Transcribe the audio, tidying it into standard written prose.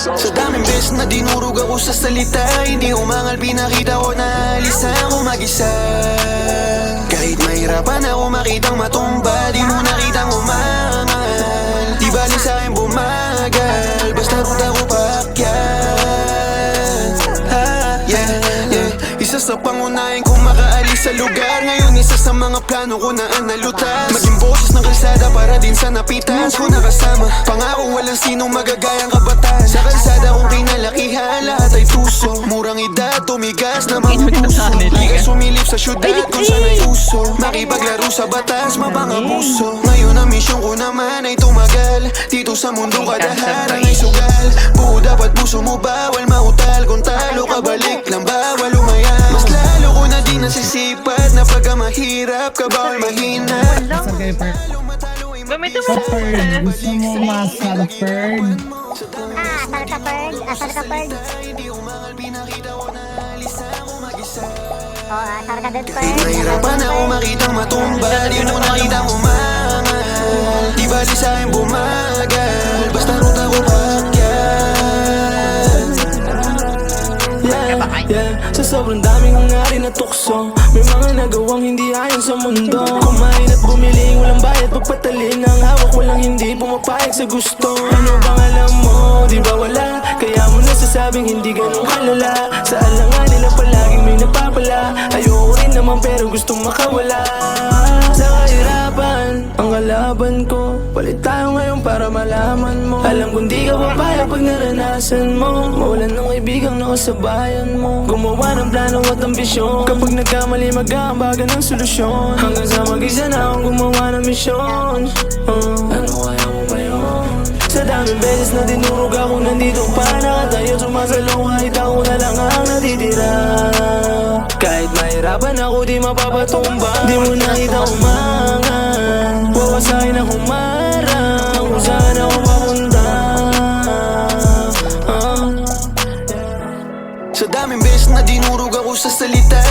Sa daming beses na dinurog ako sa salita, hindi umangal, pinakita ko na alis ako mag-isa. Kahit mahirapan ako makitang matumba, di mo nakitang umangal. Di bali sa'kin bumagal, basta root ako paakyat. Isa sa pangunahin kong makaalis sa lugar. Ngayon isa sa mga plano ko na ang nalutas. Maging boses ng kalsada para din sa napitas ko nakasama. Pangako walang sinong magagayang kabataan. Sa kalsada kong kinalakihan, lahat ay tuso. Murang edad, tumigas na mga puso. Di ka sumilip sa syudad kung saan ay uso. Makipaglaro sa batas, mapangabuso. Ngayon ang misyon ko naman ay tumagal. Dito sa mundo kada harang ay sugal. Buo dapat puso mo bawal mautal. Kung talo ka balik lang bawal umaya. Mas lalo ko na di nasisipat na pagka mahirap ka bawal mahina. Saan kayo, Perd? Gamitin mo Sa na Perd, gusto mo masal Perd? Asal ka Perd. Asal ka din Perd. Mahirapan ako makitang matumba, di mo nakitang umangal. Di bali sa'kin bumagal, basta root ako paakyat. Sa sobrang daming hangarin na tukso, may mga nagawang hindi ayon sa mundo. Kumain at bumili, walang bayad, pagpatalin ang hawak, walang hindi pumapayag sa gusto. Ano bang alam mo, di ba wala? Kaya mo nasasabing hindi ganun kalala. Sa alangan nila palaging may napapala. Ayoko rin naman pero gustong makawala. Sa kahirapan, ang kalaban ko. Palit tayo ngayon para malaman mo. Alam kong di ka papayag pag naranasan mo. Mawalan ng kaibigang nakasabayan mo. Gumawa ng plano at ambisyon. Kapag nagkamali mag-aambagan ng solusyon. Hanggang sa mag-isa na akong gumawa ng misyon. Ano kaya mo ba yun? Sa daming beses na dinurog ako, nandito pa nakatayo. Sumasalong kahit ako na lang ang natitira. Kahit mahirapan ako, di mapapatumba. Di mo nakita umangan. Wawasakin ako marang kung saan ako papunta. Sa daming beses na dinurog ako sa salita,